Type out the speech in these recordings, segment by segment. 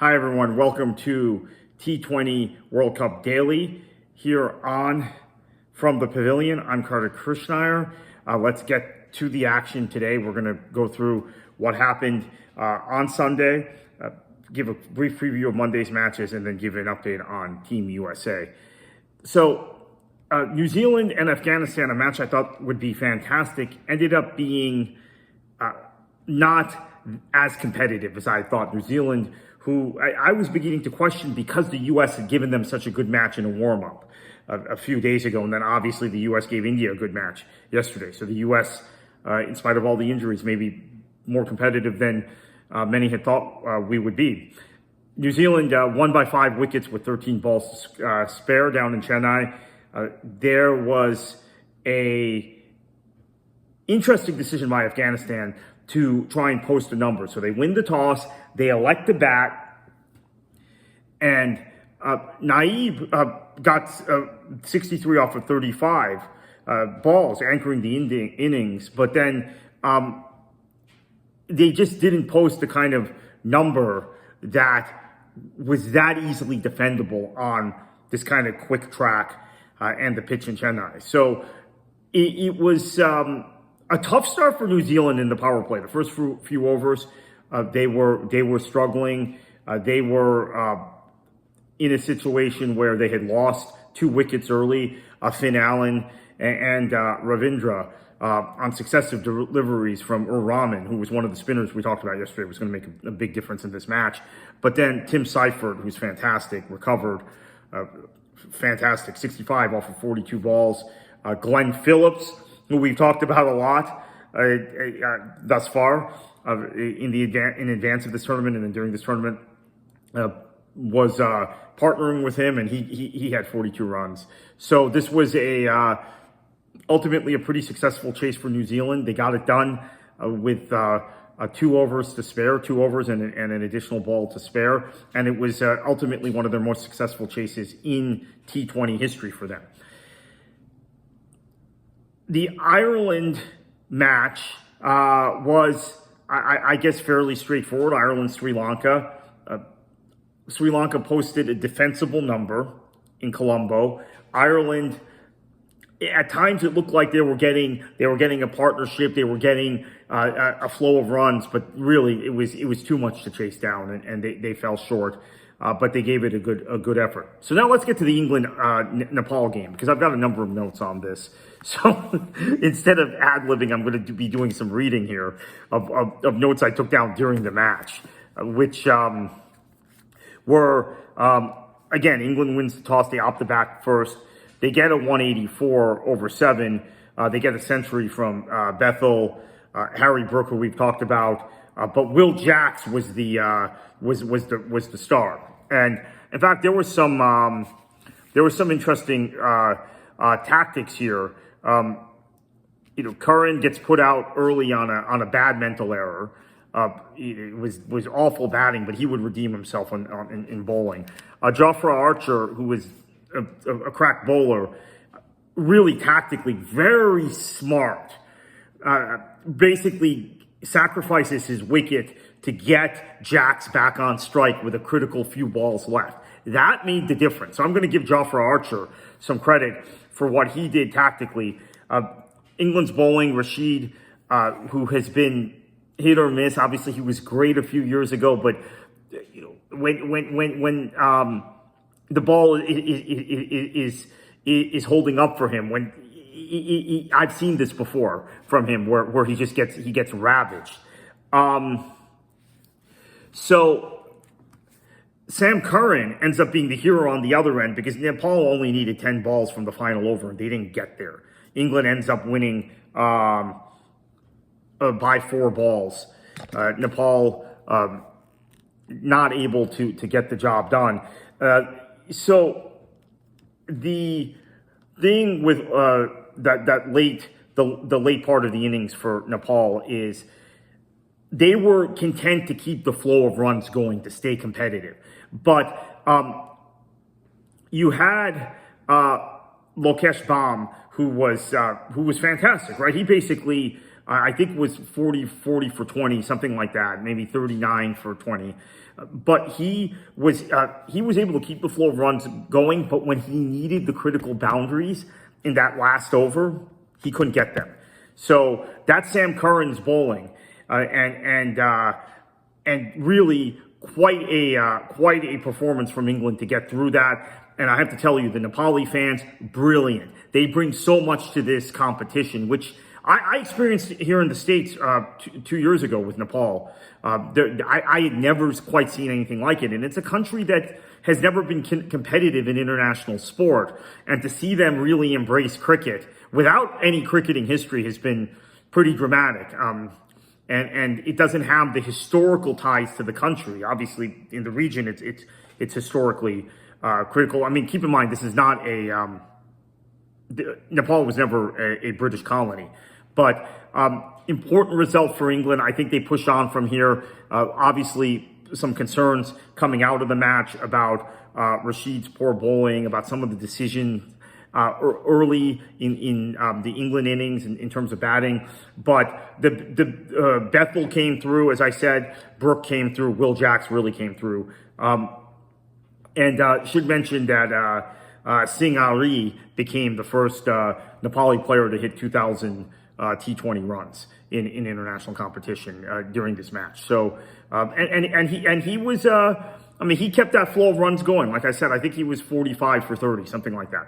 Hi everyone, welcome to T20 World Cup Daily here on From the Pavilion. I'm Carter Krishnaiyer. Let's get to the action today. We're going to go through what happened on Sunday, give a brief preview of Monday's matches, and then give an update on Team USA. So New Zealand and Afghanistan, a match I thought would be fantastic, ended up being not as competitive as I thought. New Zealand, who I was beginning to question because the U.S. had given them such a good match in a warm-up a few days ago, and then obviously the U.S. gave India a good match yesterday. So the U.S., in spite of all the injuries, may be more competitive than many had thought we would be. New Zealand won by 5 wickets with 13 balls spare down in Chennai. There was a interesting decision by Afghanistan to try and post a number. So they win the toss, they elect to bat, and Naib got 63 off of 35 balls, anchoring the innings, but then they just didn't post the kind of number that was that easily defendable on this kind of quick track and the pitch in Chennai. So it was a tough start for New Zealand in the power play. The first few overs, they were struggling. They were in a situation where they had lost 2 wickets early. Finn Allen and Ravindra on successive deliveries from Rahman, who was one of the spinners we talked about yesterday, was going to make a big difference in this match. But then Tim Seifert, who's fantastic, recovered. Fantastic, 65 off of 42 balls. Glenn Phillips, who we've talked about a lot thus far in advance of this tournament and then during this tournament, was partnering with him, and he had 42 runs. So this was ultimately a pretty successful chase for New Zealand. They got it done with 2 overs to spare, 2 overs and an additional ball to spare, and it was ultimately one of their most successful chases in T20 history for them. The Ireland match was, I guess, fairly straightforward. Ireland-Sri Lanka. Sri Lanka posted a defensible number in Colombo. Ireland, at times it looked like they were getting a partnership. They were getting a flow of runs, but really it was too much to chase down, and they fell short. But they gave it a good effort. So now let's get to the England-Nepal game, because I've got a number of notes on this. So instead of ad-libbing, I'm going to be doing some reading here of notes I took down during the match, which were, again, England wins the toss. They opt to bat first. They get a 184 over 7. They get a century from Bethel, Harry Brook, who we've talked about. But Will Jacks was the star. And in fact, there was some interesting tactics here. Curran gets put out early on a bad mental error. It was awful batting, but he would redeem himself in bowling. Jofra Archer, who was a crack bowler, really tactically very smart. Basically sacrifices his wicket to get Jacks back on strike with a critical few balls left. That made the difference. So I'm going to give Jofra Archer some credit for what he did tactically. England's bowling, Rashid, who has been hit or miss. Obviously, he was great a few years ago, but when the ball is holding up for him, when I've seen this before from him, where he gets ravaged. So Sam Curran ends up being the hero on the other end, because Nepal only needed 10 balls from the final over, and they didn't get there. England ends up winning by 4 balls. Nepal not able to get the job done. So the thing with the late part of the innings for Nepal is they were content to keep the flow of runs going to stay competitive. But you had Lokesh Baum, who was fantastic, right? He basically, I think, was 40 for 20, something like that, maybe 39 for 20. But he was able to keep the flow of runs going. But when he needed the critical boundaries in that last over, he couldn't get them. So that's Sam Curran's bowling, and really quite a performance from England to get through that. And I have to tell you, the Nepali fans, brilliant. They bring so much to this competition, which I experienced here in the States 2 years ago with Nepal. I had never quite seen anything like it. And it's a country that has never been competitive in international sport. And to see them really embrace cricket without any cricketing history has been pretty dramatic. And it doesn't have the historical ties to the country. Obviously, in the region, it's historically critical. I mean, keep in mind, this is not Nepal was never a British colony. But important result for England. I think they push on from here. Obviously, some concerns coming out of the match about Rashid's poor bowling, about some of the decisions early in the England innings in terms of batting. But the Bethel came through, as I said. Brooke came through. Will Jacks really came through. And should mention that Singh Ali became the first Nepali player to hit 2,000 T20 runs in international competition during this match. So he was he kept that flow of runs going. Like I said, I think he was 45 for 30, something like that.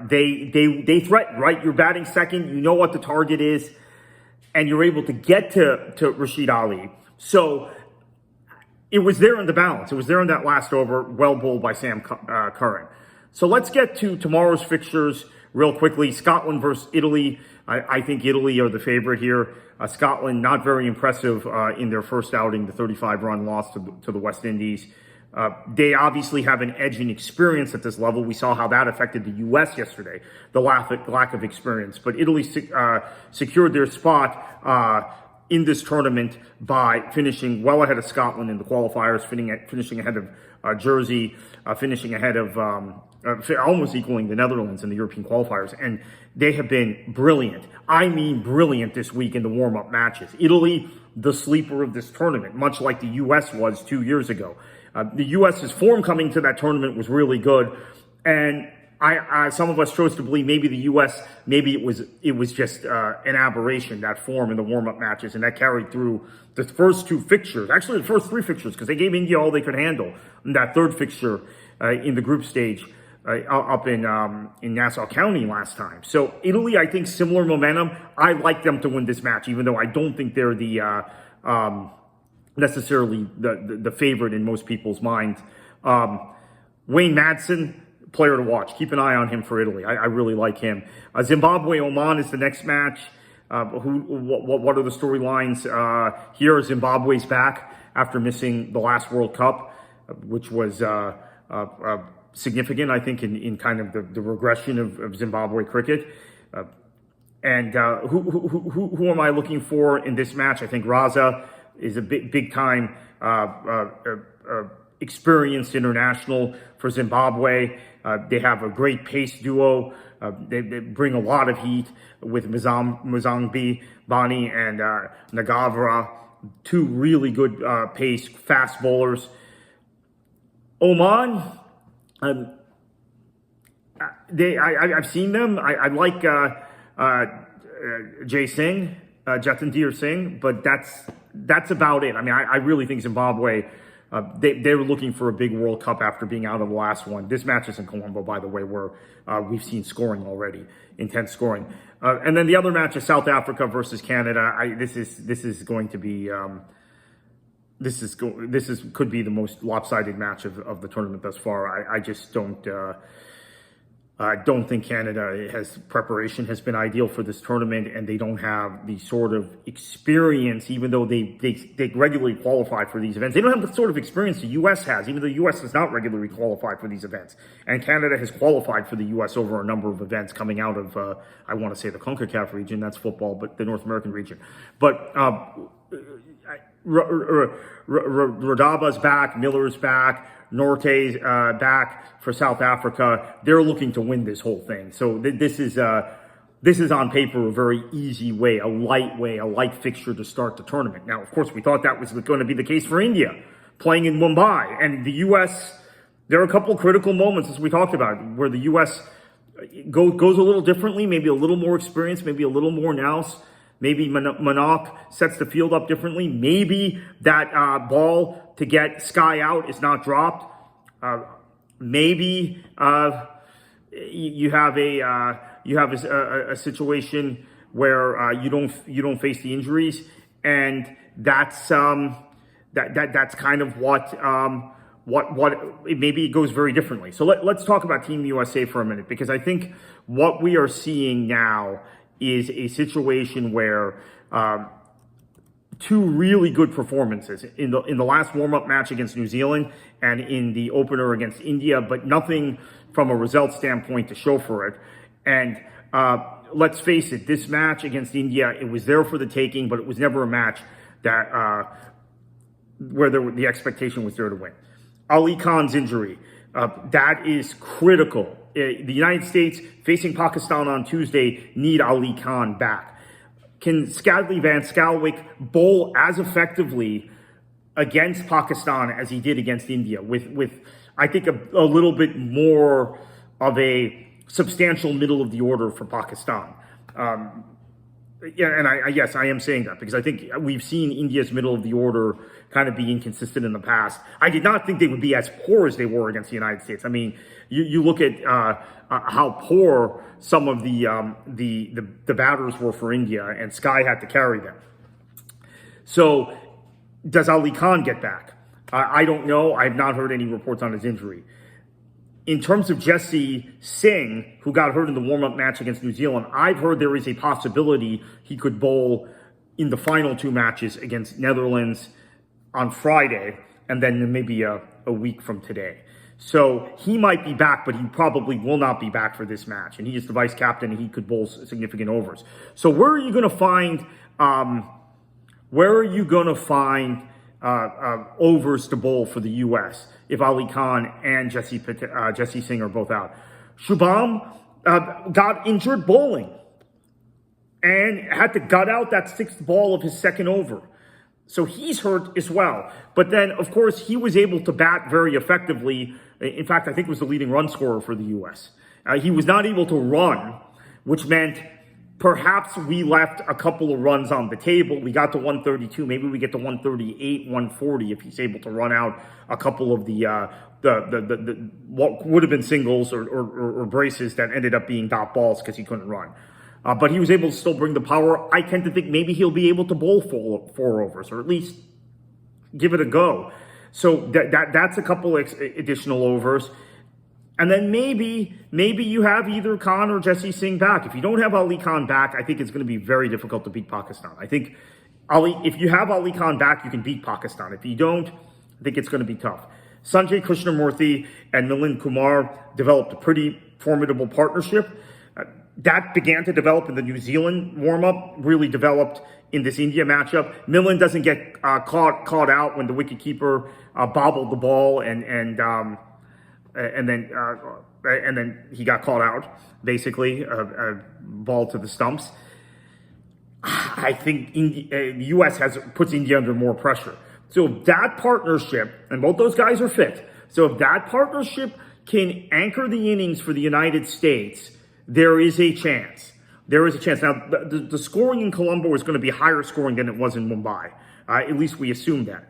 They threaten, right? You're batting second, you know what the target is, and you're able to get to Rashid Ali. So it was there in the balance. It was there in that last over, well bowled by Sam Curran. So let's get to tomorrow's fixtures real quickly. Scotland versus Italy. I think Italy are the favorite here. Scotland, not very impressive in their first outing, the 35-run loss to the West Indies. They obviously have an edge in experience at this level. We saw how that affected the U.S. yesterday, the lack of experience. But Italy secured their spot in this tournament by finishing well ahead of Scotland in the qualifiers, finishing ahead of Jersey, finishing ahead of almost equaling the Netherlands in the European qualifiers. And they have been brilliant. I mean brilliant this week in the warm-up matches. Italy, the sleeper of this tournament, much like the U.S. was 2 years ago. The U.S.'s form coming to that tournament was really good. And some of us chose to believe maybe the U.S., maybe it was just an aberration, that form in the warm-up matches, and that carried through the first two fixtures, actually the first three fixtures, because they gave India all they could handle in that third fixture in the group stage up in Nassau County last time. So Italy, I think, similar momentum. I like them to win this match, even though I don't think they're the necessarily the favorite in most people's minds. Wayne Madsen, player to watch. Keep an eye on him for Italy. I really like him. Zimbabwe-Oman is the next match. What are the storylines here? Zimbabwe's back after missing the last World Cup, which was significant, I think, in kind of the regression of Zimbabwe cricket. And who am I looking for in this match? I think Raza is a big time experienced international for Zimbabwe. They have a great pace duo. They bring a lot of heat with Muzambi, Bani, and Nagavra. Two really good pace, fast bowlers. Oman, I've seen them. I like Jatandeer Singh, but that's about it. I mean, I really think Zimbabwe, they were looking for a big World Cup after being out of the last one. This match is in Colombo, by the way, where we've seen scoring already, intense scoring. And then the other match is South Africa versus Canada. This is going to be could be the most lopsided match of the tournament thus far. I just don't think Canada preparation has been ideal for this tournament, and they don't have the sort of experience, even though they regularly qualify for these events. They don't have the sort of experience the U.S. has, even though the U.S. does not regularly qualify for these events. And Canada has qualified for the U.S. over a number of events coming out of, I want to say the CONCACAF region, that's football, but the North American region. But Radaba's back, Miller's back, Norte's back for South Africa. They're looking to win this whole thing. So this is on paper a very easy way, a light fixture to start the tournament. Now, of course, we thought that was going to be the case for India, playing in Mumbai. And the U.S., there are a couple critical moments, as we talked about, where the U.S. goes a little differently, maybe a little more experience, maybe a little more nous. Maybe Manak sets the field up differently. Maybe that ball to get Sky out is not dropped. Maybe you have a situation where you don't face the injuries, and that's kind of what maybe it goes very differently. So let's talk about Team USA for a minute, because I think what we are seeing now is a situation where two really good performances in the last warm-up match against New Zealand and in the opener against India, but nothing from a result standpoint to show for it. And let's face it, this match against India, it was there for the taking, but it was never a match that where the expectation was there to win. Ali Khan's injury, that is critical. The United States, facing Pakistan on Tuesday, need Ali Khan back. Can Scadley Van Schalwick bowl as effectively against Pakistan as he did against India, with I think a little bit more of a substantial middle of the order for Pakistan? Yeah, and yes, I am saying that because I think we've seen India's middle of the order kind of be inconsistent in the past. I did not think they would be as poor as they were against the United States. I mean, you look at how poor some of the batters were for India, and Sky had to carry them. So, does Ali Khan get back? I don't know. I have not heard any reports on his injury. In terms of Jesse Singh, who got hurt in the warm-up match against New Zealand, I've heard there is a possibility he could bowl in the final two matches against Netherlands on Friday, and then maybe a week from today. So he might be back, but he probably will not be back for this match. And he is the vice captain, and he could bowl significant overs. So where are you going to find overs to bowl for the U.S. if Ali Khan and Jesse Singh are both out? Shubham got injured bowling and had to gut out that sixth ball of his second over. So he's hurt as well. But then, of course, he was able to bat very effectively. In fact, I think was the leading run scorer for the U.S. He was not able to run, which meant perhaps we left a couple of runs on the table. We got to 132. Maybe we get to 138, 140 if he's able to run out a couple of the what would have been singles or braces that ended up being dot balls because he couldn't run. But he was able to still bring the power. I tend to think maybe he'll be able to bowl four overs, or at least give it a go. So that's a couple additional overs. And then maybe you have either Khan or Jesse Singh back. If you don't have Ali Khan back, I think it's going to be very difficult to beat Pakistan. I think if you have Ali Khan back, you can beat Pakistan. If you don't, I think it's going to be tough. Sanjay Krishnamurthy and Milind Kumar developed a pretty formidable partnership. That began to develop in the New Zealand warm-up, really developed in this India matchup. Milind doesn't get caught out when the wicketkeeper bobbled the ball, and then he got caught out, basically, a ball to the stumps. I think the U.S. puts India under more pressure. So if that partnership, and both those guys are fit, so if that partnership can anchor the innings for the United States, there is a chance. There is a chance. Now, the scoring in Colombo is going to be higher scoring than it was in Mumbai. At least we assume that.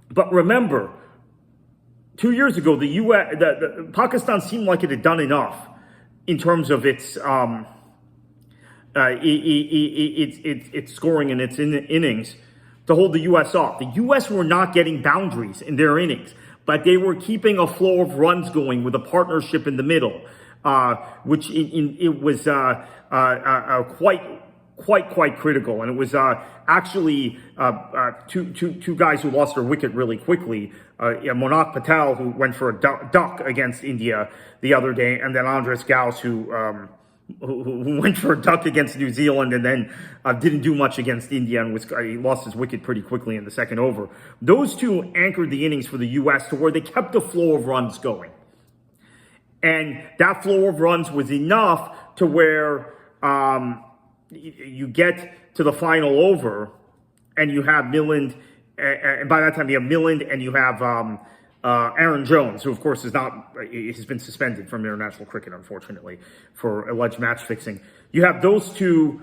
But remember, 2 years ago, the Pakistan seemed like it had done enough in terms of its scoring and its innings to hold the U.S. off. The U.S. were not getting boundaries in their innings, but they were keeping a flow of runs going with a partnership in the middle, which it was quite critical. And it was actually two guys who lost their wicket really quickly. Monak Patel, who went for a duck against India the other day, and then Andres Gauss, who who went for a duck against New Zealand and then didn't do much against India and he lost his wicket pretty quickly in the second over. Those two anchored the innings for the U.S. to where they kept the flow of runs going. And that flow of runs was enough to where you get to the final over and you have Milland, and by that time you have Milland and you have Aaron Jones, who of course has been suspended from international cricket, unfortunately, for alleged match fixing. You have those two,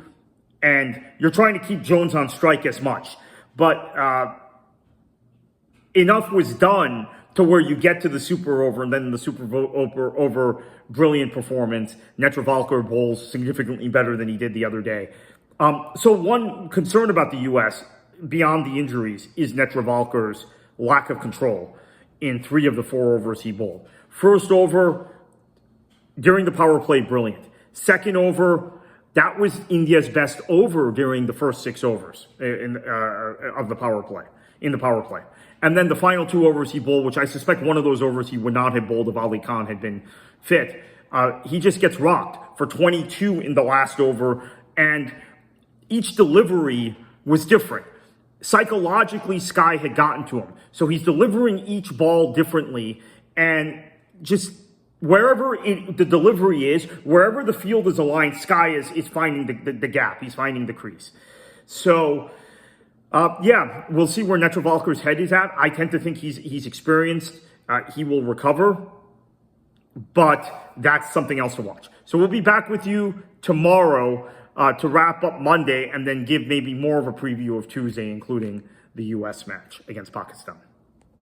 and you're trying to keep Jones on strike as much. But enough was done to where you get to the super over, and then the super over, brilliant performance. Netravalkar bowls significantly better than he did the other day. So one concern about the U.S., beyond the injuries, is Netravalkar's lack of control in 3 of the 4 overs he bowled. First over, during the power play, brilliant. Second over, that was India's best over during the first 6 overs of the power play, in the power play. And then the final 2 overs he bowled, which I suspect one of those overs he would not have bowled if Ali Khan had been fit. He just gets rocked for 22 in the last over, and each delivery was different. Psychologically, Sky had gotten to him. So he's delivering each ball differently, and just wherever the delivery is, wherever the field is aligned, Sky is finding the gap. He's finding the crease. So, yeah, we'll see where Netravalkar's head is at. I tend to think he's experienced. He will recover, but that's something else to watch. So we'll be back with you tomorrow to wrap up Monday and then give maybe more of a preview of Tuesday, including the U.S. match against Pakistan.